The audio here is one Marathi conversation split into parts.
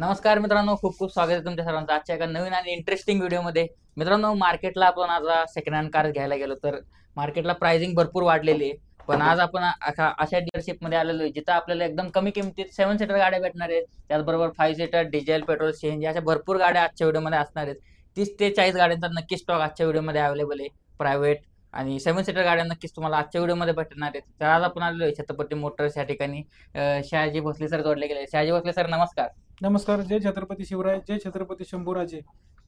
नमस्कार मित्रांनो, खूप खूप स्वागत आहे तुमच्या सर्वांचं आजच्या एका नवीन आणि इंटरेस्टिंग व्हिडिओमध्ये. मित्रांनो, मार्केटला आपण आज सेकंड हँड कार घ्यायला गेलो तर मार्केटला प्राइसिंग भरपूर वाढलेली आहे. पण आज आपण अशा डीलरशिपमध्ये आलेलो आहे जिथं आपल्याला एकदम कमी किमतीत 7 सीटर गाड्या भेटणार आहेत. त्याचबरोबर 5 सीटर डिझेल, पेट्रोल, सीएनजी अशा भरपूर गाड्या आजच्या व्हिडिओमध्ये असणार आहेत. 30 ते 40 गाड्यांचा नक्की स्टॉक आजच्या व्हिडिओमध्ये अवेलेबल आहे. प्रायव्हेट आणि 7 सीटर गाड्या नक्कीच तुम्हाला आजच्या व्हिडिओमध्ये भेटणार आहेत. तर आज आपण आलेलो आहे छत्रपती मोटर्स या ठिकाणी. शहाजी भोसले सर जोडले गेले. शहाजी भोसले सर, नमस्कार. नमस्कार. जय छत्रपती शिवराय, जय छत्रपती शंभूराजे.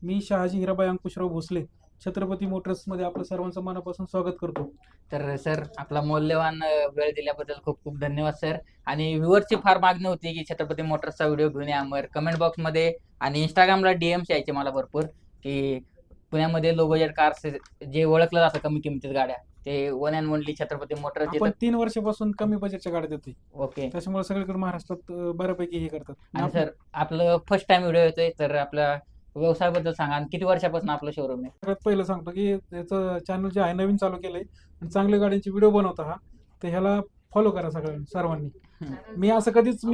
मी शहाजी हिराबाई अंकुशराव भोसले, छत्रपती मोटर्समध्ये आपलं सर्वांचं मनापासून स्वागत करतो. तर सर, आपला मौल्यवान वेळ दिल्याबद्दल खूप खूप धन्यवाद सर. आणि व्ह्युअरची फार मागणी होती की छत्रपती मोटर्सचा व्हिडिओ घेऊन या. कमेंट बॉक्समध्ये आणि इंस्टाग्रामला डीएम्स यायचे मला भरपूर की पुण्यामध्ये लो बजेट कार्स जे ओळखलं जातं कमी किमतीत गाड्या, ते one and only Chhatrapati Motors. आपण 3 वर्षापासून कमी बजेटच्या गाड्या देतोय, ओके. त्याच्यामुळे सगळीकडे महाराष्ट्रात बऱ्यापैकी हे करतात. आणि सर, आपलं फर्स्ट टाइम व्हिडिओ येतोय, तर आपल्या व्यवसायाबद्दल सांगा आणि किती वर्षापासून आपलं शोरूम आहे? सगळ्यात पहिलं सांगतो की याचं चॅनल जे आहे नवीन चालू केलंय आणि चांगल्या गाड्यांचे व्हिडिओ बनवता हा, तर ह्याला फॉलो करा सर्वांनी. मी असं कधीच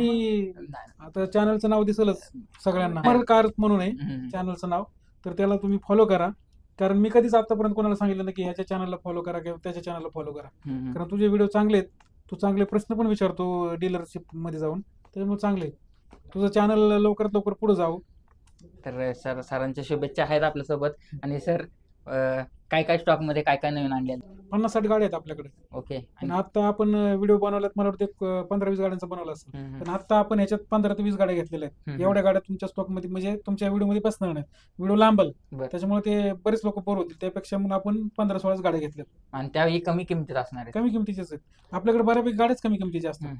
आता चॅनलचं नाव दिसलंच सगळ्यांना, अमर कार म्हणून आहे चॅनलचं नाव, तर त्याला तुम्ही फॉलो करा. कारण मी कधीच आतापर्यंत कोणाला सांगितलं नाही की ह्याच्या चॅनलला फॉलो करा किंवा त्याच्या चॅनलला फॉलो करा. कारण तुझे व्हिडिओ चांगले आहेत, तू चांगले प्रश्न पण विचारतो डीलरशिप मध्ये जाऊन, त्याच्यामुळे चांगले तुझं चॅनल लवकरात लवकर पुढे जाऊ. तर सर, सरांच्या शुभेच्छा आहेत आपल्यासोबत. आणि सर, काय काय स्टॉक मध्ये काय काय नवीन आणले? 50-60 गाड्या आहेत आपल्याकडे. ओके. पण आता आपण व्हिडिओ बनवल्यात, मला वाटतं 15-20 गाड्यांचा बनवला असेल. पण आता आपण ह्याच्यात 15 ते 20 गाड्या घेतलेल्या आहेत. एवढ्या गाड्या तुमच्या स्टॉक मध्ये म्हणजे तुमच्या व्हिडिओ मध्ये बसणार नाहीत, व्हिडिओ लांबल, त्याच्यामुळे ते बरेच लोक बोर होतील. त्यापेक्षा मग आपण 15-16 गाड्या घेतल्यात आणि त्याही कमी किमतीत असणार आहेत. कमी किमतीच्याच आहेत आपल्याकडे, बऱ्यापैकी गाड्याच कमी किमतीच्या असतात.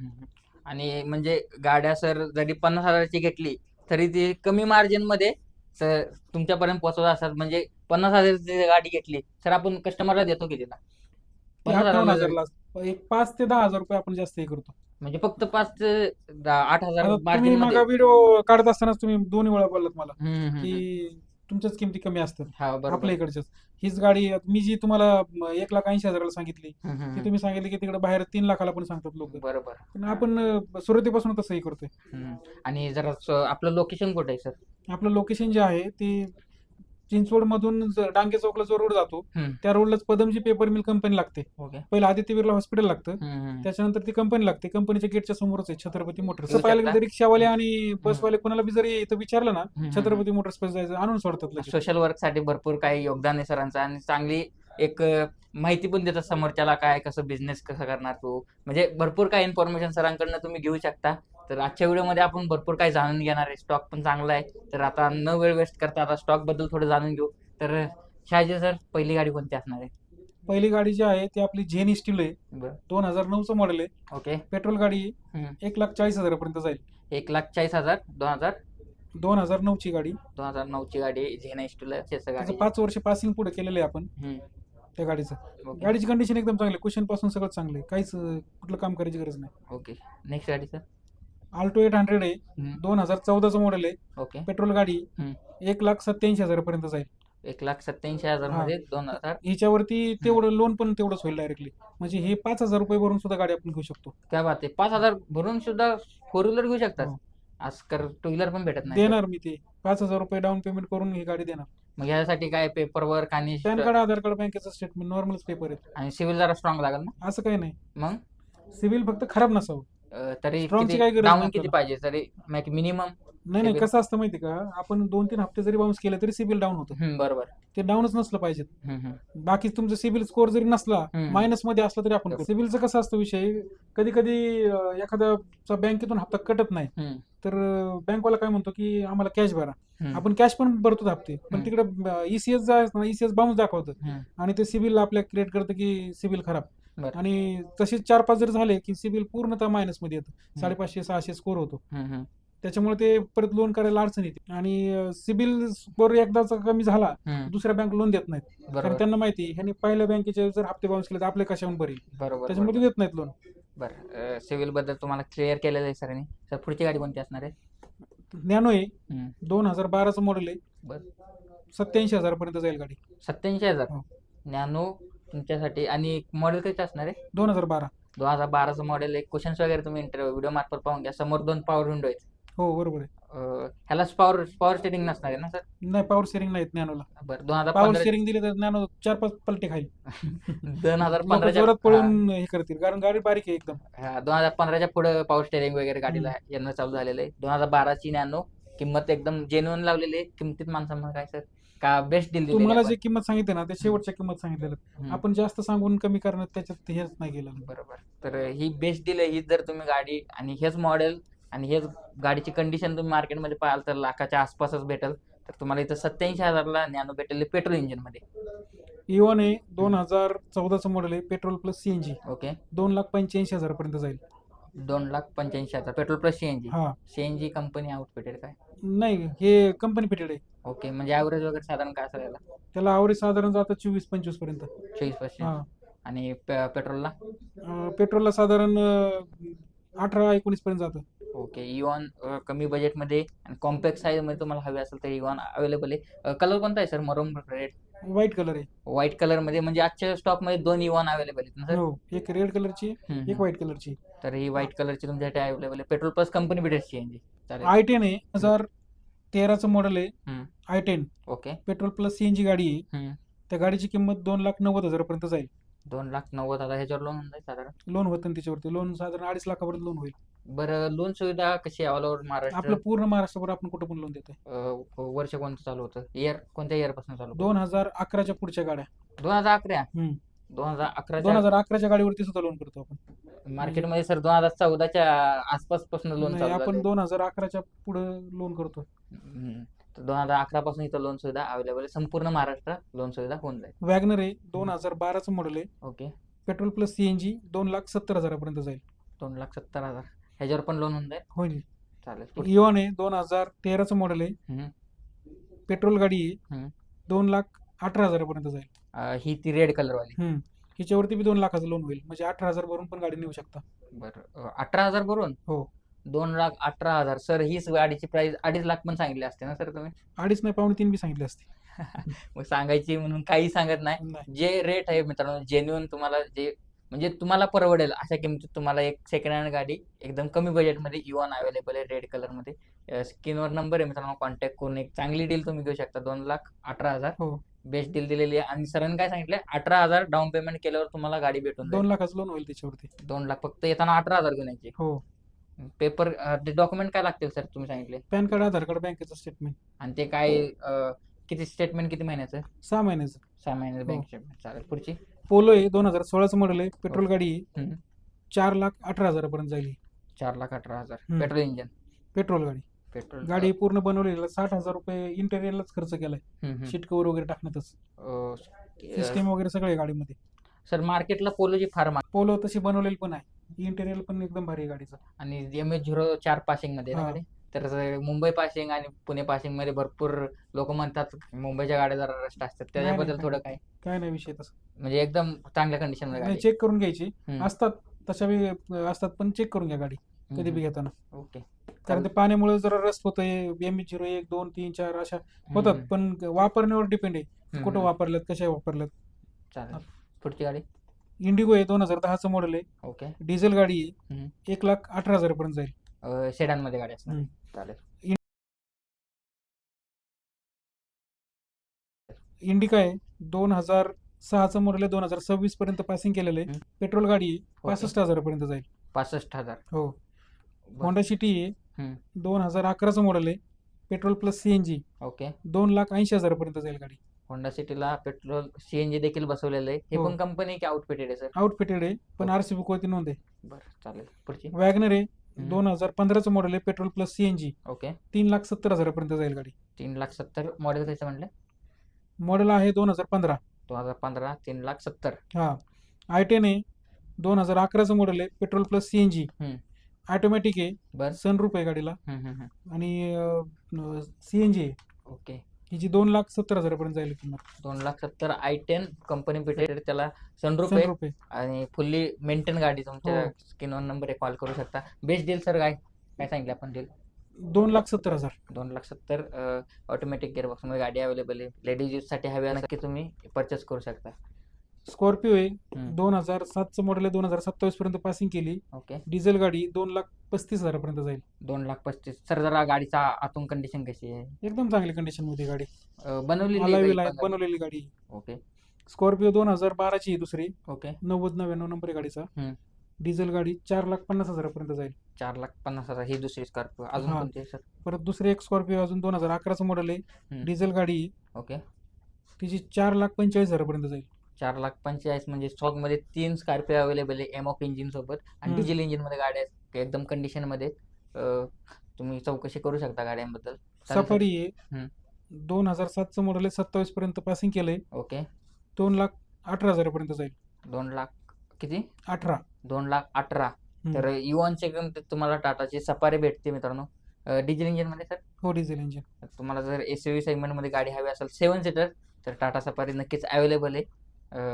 आणि म्हणजे गाड्या सर जरी 50,000ची घेतली तरी ती कमी मार्जिन मध्ये सर तुमच्यापर्यंत पोहोचवत असतात. म्हणजे 50,000ची गाडी घेतली सर, आपण कस्टमरला देतो की तिला 58,000ला एक 5 ते 10,000 रुपये आपण जास्त हे करतो. म्हणजे फक्त 5 ते 8,000 तुम्ही मार्जिन मागा मध्ये. व्हिडिओ काढत असतानाच तुम्ही 2 वेळा बोललात मला की की तुमच्याच किमती कमी असतात हा, बरोबर. आपल्या इकडच्याच. हीच गाडी मी जी तुम्हाला 1,80,000ला सांगितली, ती तुम्ही सांगितली की तिकडे बाहेर 3 लाखाला पण सांगतात लोक. बरोबर. पण आपण सुरुवातीपासून तसंही करतोय. आणि जरा आपलं लोकेशन कुठे आहे सर? आपलं लोकेशन जे आहे ते चिंचवड मधून डांगे चौकला जो रोड जातो त्या रोडलाच पदमजी पेपर मिल कंपनी लागते. ओके. पहिलं आदित्य बिर्ला हॉस्पिटल लागतं, त्याच्यानंतर ती कंपनी लागते. कंपनीच्या गेटच्या समोरच आहे छत्रपती मोटर्स. पाहिलं गेलं तर रिक्षावाले आणि बसवाले कोणाला बी जरी इथं विचारलं ना छत्रपती मोटर्स पास जायचं, आणून सोडतात लगेच. सोशल वर्क साठी भरपूर काही योगदान आहे सरांचं. आणि चांगली एक माहिती पण देतात समोरच्याला, काय कसं बिझनेस कसं करणार तू. म्हणजे भरपूर काही इन्फॉर्मेशन सरांकडनं तुम्ही घेऊ शकता. तर आजच्या व्हिडिओमध्ये आपण भरपूर काही जाणून घेणार आहे. स्टॉक पण चांगला आहे. तर आता न वेळ वेस्ट करता आता स्टॉक बद्दल थोडं जाणून घेऊ. तर शहाजी सर, पहिली गाडी कोणती असणार आहे? पहिली गाडी जी आहे ती आपली झेन स्टील आहे, 2009चं मॉडेल आहे. ओके. पेट्रोल गाडी आहे, 1,40,000 पर्यंत जाईल. 1,40,000. 2009 ची गाडी, 2009ची गाडी, झेन स्टील गाडी. 5 वर्ष पासिंग पुढे केलेलं आहे आपण त्या गाडीचं. गाडीची कंडिशन एकदम चांगली, कुशन पासून सगळं चांगलं आहे, काहीच कुठलं काम करायची गरज नाही. ओके. नेक्स्ट गाडी सर? आल्टो 800 आहे, 2014चं मॉडेल आहे. ओके. पेट्रोल गाडी, 1,87,000 पर्यंत जाईल. 1,87,000 मध्ये 2000. हिच्यावरती तेवढं लोन पण तेवढंच होईल डायरेक्टली. म्हणजे हे 5,000 रुपये भरून सुद्धा गाडी आपण घेऊ शकतो. क्या बात आहे. 5,000 भरून सुद्धा 4 व्हीलर घेऊ शकतात. आजकाल 2 व्हीलर पण भेटत नाही. देणार मी ते 5,000 रुपये डाऊन पेमेंट करून ही गाडी देणार. मग यासाठी काय पेपर वर्क आणि पॅन कार्ड, आधार कार्ड, बँकेचं स्टेटमेंट, नॉर्मलच पेपर आहेत. आणि सिव्हिल जरा स्ट्रॉंग लागेल ना? असं काही नाही, मग सिव्हिल फक्त खराब नसावं. तरी स्ट्रॉंगची काय गरज डाऊन नाही किती पाहिजे तरी मिनिमम? नाही, कसं असतं माहिती का, आपण 2-3 हप्ते जरी बाउन्स केले तरी सिबिल डाऊन होतं. बरोबर. ते डाऊनच नसलं पाहिजे. बाकी तुमचं सिबिल स्कोर जरी नसला, मायनस मध्ये असला तरी आपण सिबिलचं कसं असतं विषय, कधी कधी एखाद्या बँकेतून हप्ता कटत नाही, तर बँकवाला काय म्हणतो की आम्हाला कॅश भरा. आपण कॅश पण भरतो हप्ते, पण तिकडे ईसीएस ईसीएस बाउन्स दाखवतं आणि ते सिबिल आपल्या क्रिएट करतं की सिबिल खराब. आणि तसेच 4-5 जर झाले की सिबिल पूर्णतः मायनस मध्ये येतं, 550-600 स्कोर होतो. त्याच्यामुळे ते परत लोन करायला अडचण येते. आणि सिबिल स्कोर एकदाचा कमी झाला, दुसऱ्या बँक लोन देत नाहीत, कारण त्यांना माहिती ह्याने पहिल्या बँकेचे जर हप्ते बाउन्स केले तर आपले कशाहून भरेल, त्याच्यामुळे देत नाहीत लोन. बरं, सिव्हिल बद्दल तुम्हाला क्लिअर केलेलं आहे सरांनी. सर, पुढची गाडी कोणती असणार आहे? नॅनो आहे, 2012चं मॉडेल आहे, 87,000 पर्यंत जाईल गाडी. 87,000 नॅनो तुमच्यासाठी. आणि मॉडेल कधी असणार आहे? 2012. 2012चं मॉडेल आहे. क्वेश्चन्स वगैरे तुम्ही व्हिडिओ मार्फत पाहून घ्या. समोर 2 पॉवर विंडो आहेत. हो, बरोबर आहे. ह्याला पॉवर स्टेरिंग नसणार आहे ना सर? नाही, पॉवर शेअरिंग नाहीत नॅनोला. बरं पॉवर 2015 शेअरिंग दिले तर नॅनो 4-5 पलटे खाईल. 2015 जोरात पळून हे करतील, कारण गाडी बारीक आहे एकदम. 2015च्या पुढे पॉवर स्टेरिंग वगैरे गाडीला येणं चालू झालेलं आहे. 2012ची नॅनो किंमत एकदम जेन्युइन लावलेली आहे. किमतीत माणसांना काय सर, का बेस्ट डील दिली? तुम्हाला जे किंमत सांगितली ना, ते शेवटच्या किंमत सांगितलेलं. आपण जास्त सांगून कमी करण्यात त्याच्यात हेच नाही केलं. बरोबर. तर ही बेस्ट डील आहे. ही जर तुम्ही गाडी आणि हेच मॉडेल आणि हेच गाडीची कंडिशन तुम्ही मार्केटमध्ये पाहाल तर लाखाच्या आसपासच भेटेल. तर तुम्हाला इथं 87,000ला नॅनो भेटेल पेट्रोल इंजिन मध्ये. इव्हन आहे 2014चं मॉडेल आहे, पेट्रोल प्लस सीएनजी. ओके. 2,85,000 पर्यंत जाईल. 2,85,000 पेट्रोल प्लस सीएनजी. हा, सीएनजी कंपनी आउटफिटेड काय? नाही, हे कंपनी फिटेड आहे. ओके. म्हणजे ॲव्हरेज वगैरे साधारण काय असेल याला? त्याला आवरेज साधारण जातं 24-25 पर्यंत. 24%. हा, आणि पेट्रोलला? पेट्रोलला साधारण 18-19 पर्यंत जातं. ओके. इव्हन कमी बजेटमध्ये आणि कॉम्पॅक्ट साईजमध्ये तुम्हाला हवे असेल तर इव्हन अवेलेबल आहे. कलर कोणता आहे सर? मरून रेड, व्हाईट कलर आहे. व्हाईट कलरमध्ये. म्हणजे आजच्या स्टॉकमध्ये 2 इव्हन अवेलेबल आहेत ना सर? हो, एक रेड कलरची, हम्म. एक व्हाईट कलरची. तर ही व्हाईट कलरची तुमच्यासाठी अवेलेबल आहे. पेट्रोल प्लस कंपनी भेटेल सीएनजी. चालेल. i10 आहे, 2013चं मॉडेल आहे. हम्म. i10 okay. Petrol plus CNG गाडी आहे. हम्म. त्या गाडीची किंमत 2,90,000 पर्यंत जाईल. 2,90,000 ह्याच्यावर लोन होऊन जाईल साधारण? लोन होतं ना त्याच्यावरती, लोन साधारण 2.5 लाखापर्यंत लोन होईल. बरं, लोन सुविधा कशी आहे ऑल ओव्हर महाराष्ट्र? आपलं पूर्ण महाराष्ट्रभर आपण कुठं पण लोन देतोय. वर्ष कोणतं चालू होतं? इयर कोणत्या इयर पासून चालू होतं? 2011च्या पुढच्या गाड्या. 2011? हम्म. 2011च्या 2011च्या गाडीवरती सुद्धा लोन करतो आपण. मार्केटमध्ये सर 2014च्या आसपास पासून लोन नाही, चालू आपण झालंय. 2011च्या पुढे लोन करतो. तर 2011 पासून इथं लोन सुविधा अवेलेबल आहे. संपूर्ण महाराष्ट्रात लोन सुविधा होऊन जाईल. वॅगनर आहे, 2012चं मॉडेल आहे. ओके. पेट्रोल प्लस सीएनजी 2,70,000 पर्यंत जाईल. 2,70,000 ह्याच्यावर पण लोन होऊन जाईल. होईल. चालेल. इव्हन आहे, 2013चं मॉडेल आहे. हम्म. पेट्रोल गाडी आहे. हम्म. 2,18,000 पर्यंत जाईल. ही ती रेड कलर वाली. हिच्यावरती बी 2 लाखाचं लोन होईल, म्हणजे 18,000 भरून पण गाडी नेऊ शकता. बरं, 18,000 भरून? हो. 2,18,000 सर. हीच गाडीची प्राइस 2.5 लाख पण सांगितली असते ना सर तुम्ही? 2.5 नाही, 2.25 बी सांगितले असते. मग सांगायची म्हणून काही सांगत नाही. नाही. जे रेट आहे मित्रांनो, जेन्युइन तुम्हाला जे म्हणजे तुम्हाला परवडेल अशा किमतीत तुम्हाला एक सेकंड हँड गाडी एकदम कमी बजेटमध्ये इव्हन अवेलेबल आहे रेड कलरमध्ये. स्क्रीनवर नंबर आहे मित्रांनो, कॉन्टॅक्ट करून एक चांगली डील तुम्ही घेऊ शकता. 2,18,000 हो, बेस्ट डील दिलेली आहे. आणि सरांनी काय सांगितलं? 18,000 डाऊन पेमेंट केल्यावर तुम्हाला गाडी भेटून 2 लाखाचं लोन होईल त्याच्यावरती. 2 लाख फक्त येताना 18,000 घेऊन यायचे. हो. पेपर डॉक्युमेंट काय लागतील सर तुम्ही सांगितले? पॅन कार्ड, आधार कार्ड, बँकेचं स्टेटमेंट. आणि ते काय किती स्टेटमेंट किती महिन्याचं? 6 महिन्याचं. 6 महिन्याचं हो. Bank statement. चालेल. पुढची? पोलो आहे, 2016चं मॉडेल आहे. पेट्रोल गाडी आहे. हम्म. 4,18,000 पर्यंत जाईल. 4,18,000 हम्म. Petrol engine. पेट्रोल गाडी. पेट्रोल गाडी पूर्ण बनवलेली, 60,000 रुपये इंटेरियरलाच खर्च केलाय. सीट कव्हर वगैरे टाकण्यातच, सिस्टीम वगैरे सगळे गाडीमध्ये. सर मार्केटला पोलोची फार मागणी. पोलो तशी बनवलेली पण आहे, इंटेरियर पण एकदम भारी आहे गाडीचं. आणि MH04 पासिंग मध्ये आहे ना हा. गाडी. तर मुंबई पासिंग आणि पुणे पासिंग मध्ये भरपूर लोक म्हणतात मुंबईच्या गाड्या जरा रस्ट असतात, त्याच्याबद्दल नाही, थोडं काय काय नाही विषय तसं. म्हणजे एकदम चांगल्या कंडिशन मध्ये नाही, गाडी? चेक करून घ्यायची. हम्म. असतात तशा बी असतात, पण चेक करून घ्या गाडी कधी बी हम्म. घेताना. ओके. कारण ते पाण्यामुळे जरा रस्ट होतंय. MH01, 2, 3, 4 अशा होतात, हम्म. पण वापरण्यावर डिपेंड आहे कुठं हम्म. वापरल्यात, कशा वापरल्यात. चालेल. पुढची गाडी? इंडिगो आहे, 2010चं मॉडेल आहे. ओके. डिझेल गाडी आहे. हम्म. 1,18,000 पर्यंत जाईल. सेडान मध्ये गाडी असणार. हम्म. चालेल. इंडिका आहे, 2006चं मॉडेल आहे. 2026 पर्यंत पासिंग केलेलं आहे. हम्म. पेट्रोल गाडी आहे. ओके. 65,000 पर्यंत जाईल. 65,000. हो. बरं. होंडा सिटी आहे, हम्म. 2011चं मॉडेल आहे. Petrol plus CNG okay. 2,80,000 पर्यंत जाईल गाडी. होंडा सिटीला पेट्रोल सीएनजी देखील बसवलेलं आहे. हे हो. पण कंपनी की आउटफिटेड आहे सर? आउटफिटेड आहे, पण ओके. RC बुक वरती नोंद आहे. बरं, चालेल. पुढची? वॅगनर आहे, हम्म. 2015चं मॉडेल आहे. Petrol plus CNG okay. 3,70,000 पर्यंत जाईल गाडी. 3,70,000 मॉडेल कसं म्हणलं? मॉडेल आहे 2015. 2015 3,70,000. हा. i10 आहे, 2011चं मॉडेल आहे. पेट्रोल प्लस सीएनजी हम्म. ऑटोमॅटिक आहे. बर. सनरूफ आहे गाडीला. आणि सीएनजी आहे. ओके. हिची 2,70,000 पर्यंत जाईल किंमत. 2,70,000 i10 कंपनी फिटेड, त्याला सनरूफ आहे सनरूफ आहे. आणि फुल्ली मेंटेन गाडी. तुमच्या हो. स्क्रीनवर नंबर आहे, कॉल करू शकता. बेस्ट डील सर काय काय सांगितलं आपण डील? 2,70,000. 2,70,000 ऑटोमॅटिक गिअरबॉक्स मध्ये गाडी अवेलेबल आहे. लेडीज यूज साठी हवी नक्की तुम्ही परचेस करू शकता. स्कॉर्पिओ आहे, हम्म. 2007चं मॉडेल आहे, 2027 पर्यंत पासिंग केली. ओके. डिझेल गाडी 2,35,000 पर्यंत जाईल. 2,35,000. सर जरा गाडीचा आतून कंडिशन कशी आहे? एकदम चांगली कंडिशन मध्ये गाडी, बनवलेली आहे अलाय का आहे, ही पण गाडी? बनवलेली गाडी. ओके. स्कॉर्पिओ 2012ची आहे दुसरी, ओके. 90-99 नंबर आहे गाडीचा. हम्म. डिझेल गाडी 4,50,000 पर्यंत जाईल. 4,50,000 ही दुसरी स्कॉर्पिओ. अजून हा. कोणती आहे सर? परत दुसरी एक स्कॉर्पिओ अजून 2011चं मॉडेल आहे, हम्म. डिझेल गाडी, ओके. तिची 4,45,000 पर्यंत जाईल. 4,45,000 म्हणजे स्टॉक मध्ये 3 स्कॉर्पिओ अवेलेबल आहे एमॉफ इंजिन सोबत आणि हम्म. डिझेल इंजिन मध्ये गाड्या आहेत एकदम कंडिशन मध्ये. तुम्ही चौकशी करू शकता गाड्यांबद्दल. चालेल सर. सफारी आहे, हम्म. 2007चं मॉडेल आहे, 27 पर्यंत पासिंग केलंय, ओके. 2,18,000 पर्यंत जाईल. 2 लाख किती? 18. 2,18,000. तर इव्हॉनचे किंमत तुम्हाला टाटाची सफारी भेटते मित्रांनो डिझेल इंजिन मध्ये सर. हो, डिझेल इंजिन. तुम्हाला जर एसयूव्ही सेगमेंट मध्ये गाडी हवी असेल 7 सीटर तर टाटा सफारी नक्कीच अवेलेबल आहे.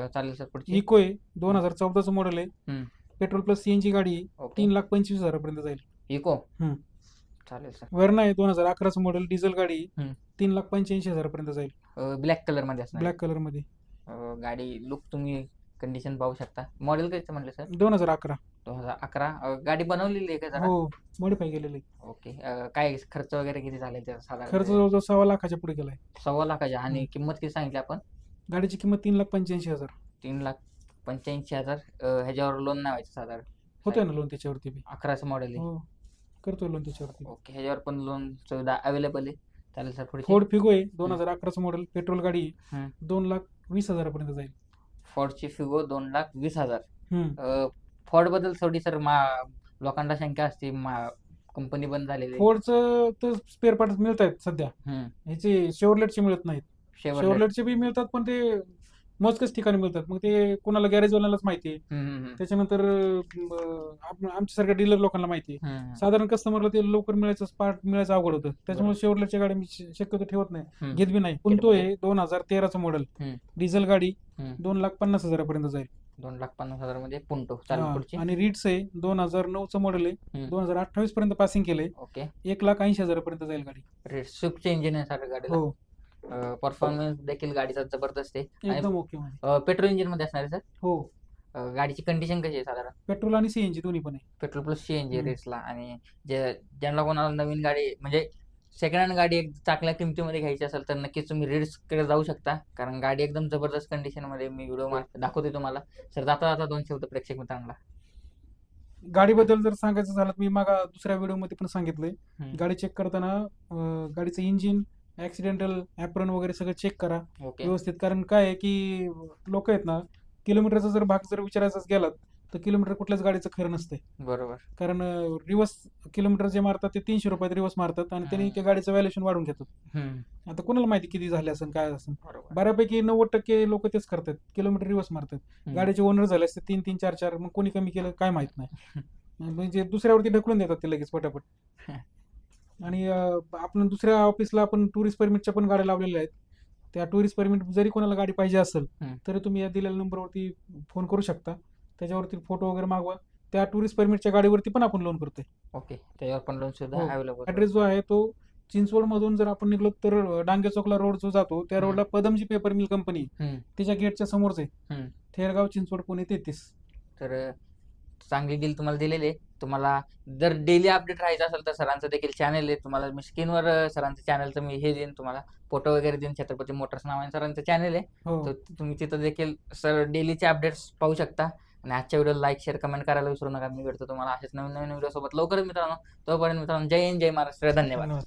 चालेल सर. पुढची. इको आहे, 2014चं मॉडेल आहे, हम्म. पेट्रोल प्लस सीएनजी गाडी आहे, ओके. 3,25,000 पर्यंत जाईल. इको. हम्म. चालेल सर. वेर्ना आहे, 2011चं मॉडेल, डिझेल गाडी आहे, हम्म. 3,85,000 पर्यंत जाईल. ब्लॅक कलर मध्ये असणार. ब्लॅक कलर मध्ये. गाडी लुक तुम्ही कंडिशन पाहू शकता. मॉडेल कधी म्हटलं सर? 2011. 2011. गाडी बनवलेली आहे का जरा? हो, मॉडिफाय केलेलं आहे. ओके. काय खर्च वगैरे किती झाले त्याचा साधारण? खर्च जवळजवळ 6,00,000च्या पुढे गेलाय. 1,15,000 आणि किंमत किती सांगितली आपण? गाडीची किंमत 3,85,000. 3,85,000. ह्याच्यावर लोन नाही व्हायचं साधारण? होतंय ना लोन त्याच्यावरती बी. 11चं मॉडेल आहे. हो, करतोय लोन त्याच्यावरती. ओके. ह्याच्यावर पण लोन सुविधा अवेलेबल आहे. चालेल सर. पुढे. फोर्ड फिगो आहे, 2011चं मॉडेल, पेट्रोल गाडी आहे, हम्म. 2,20,000 पर्यंत जाईल. फॉर्डची फिगो 2,20,000. हम्म. फॉर्ड बद्दल थोडी सर लोकांना शंका असते कंपनी बंद झालेली आहे. फोर्डचं तर स्पेअर पार्ट मिळत आहेत सध्या, हम्म. ह्याचे शेवरलेटचे मिळत नाहीत. शेवरलेट. शेवरलेटचे बी मिळतात, पण ते मोजक्याच ठिकाणी मिळतात. मग ते कोणाला गॅरेजवाल्यालाच माहिती आहे. त्याच्यानंतर आमच्यासारख्या डीलर लोकांना माहिती आहे. साधारण कस्टमरला ते लवकर पार्ट मिळायचं अवघड होतं. त्याच्यामुळे शेवरलेटच्या गाड्या मी शक्यतो ठेवत नाही, घेत बी नाही. पण तो आहे 2013चं मॉडेल, डिझेल गाडी, 2,50,000 पर्यंत जाईल. 2,50,000 मध्ये पुंटो. चालेल. पुढची. आणि रीड्स आहे, 2009चं मॉडेल आहे, 2028 पर्यंत पासिंग केलंय, ओके. 1,80,000 पर्यंत जाईल गाडी. रेड स्विफ्टचे इंजिन आहे सर गाडीला. हो, परफॉर्मन्स देखील गाडीचा जबरदस्त आहे. एकदम ओके मध्ये. पेट्रोल इंजिन मध्ये असणार आहे सर. हो, गाडीची कंडिशन कशी आहे साधारण? पेट्रोल आणि सीएनजी दोन्ही पण आहे. पेट्रोल प्लस सीएनजी हम्म. रेसला. आणि ज्यांना कोणाला नवीन गाडी म्हणजे सेकंड हँड गाडी एक चांगल्या किमतीमध्ये घ्यायची असेल तर नक्कीच तुम्ही कडे जाऊ शकता, कारण गाडी एकदम जबरदस्त कंडिशन मध्ये मी व्हिडिओ दाखवते तुम्हाला. सर जाता जाता 2 शब्द प्रेक्षक मित्रांना. गाडीबद्दल जर सांगायचं झालं तर मी मागा दुसऱ्या व्हिडिओ मध्ये पण सांगितलंय, हम्म. गाडी चेक करताना गाडीचं इंजिन, ऍक्सिडेंटल ऍप्रन वगैरे सगळं चेक करा ओके. व्यवस्थित. कारण काय आहे की लोक आहेत ना, किलोमीटरचा जर भाग जर विचारायचाच गेलात तर किलोमीटर कुठल्याच गाडीचं खरं नसतंय. बरोबर. कारण रिवर्स किलोमीटर जे मारतात ते 300 रुपयात रिवर्स मारतात आणि त्यांनी त्या गाडीचं व्हॅल्युएशन वाढून घेतात. हम्म. आता कोणाला माहिती किती झाले असेल काय असेल. बरोबर. बऱ्यापैकी 90% लोक तेच करतात, किलोमीटर रिवर्स मारतात. हम्म. गाडीचे ओनर झाले असते 3-3, 4-4, मग कोणी कमी केलं काय माहित नाही. म्हणजे दुसऱ्यावरती ढकलून देतात ते लगेच पटापट. आणि आपण दुसऱ्या ऑफिसला आपण टुरिस्ट परमिटच्या पण गाड्या लावलेल्या आहेत. त्या टुरिस्ट परमिट जरी कोणाला गाडी पाहिजे असेल तरी तुम्ही या दिलेल्या नंबरवरती फोन करू शकता, त्याच्यावरती फोटो वगैरे मागवा. त्या टुरिस्ट परमिटच्या गाडीवरती पण आपण लोन करतोय. ओके. त्याच्यावर पण लोन सुद्धा हो. अवेलेबल. ऍड्रेस जो आहे तो चिंचवड मधून जर आपण निघलो तर डांगे चौकला रोड जो जातो त्या रोडला पदमजी पेपर मिल कंपनी त्याच्या गेटच्या समोरच आहे, थेरगाव, चिंचवड, पुणे 33. तर चांगली डील तुम्हाला दिलेली आहे. तुम्हाला जर डेली अपडेट राहायचं असेल तर सरांचं देखील चॅनल आहे. तुम्हाला मी स्क्रीनवर सरांचं चॅनलचं मी हे देईन, तुम्हाला फोटो वगैरे देईन. छत्रपती मोटर्स नावाने सरांचं चॅनल आहे, हो. तर तुम्ही तिथं देखील सर डेलीचे अपडेट्स पाहू शकता. आणि आजच्या व्हिडिओला लाईक, शेअर, कमेंट करायला विसरू नका. मी भेटतो तुम्हाला असेच नवीन नवीन व्हिडिओ सोबत लवकरच मित्रांनो. तोपर्यंत मित्रांनो, जय हिंद, जय महाराष्ट्र, धन्यवाद.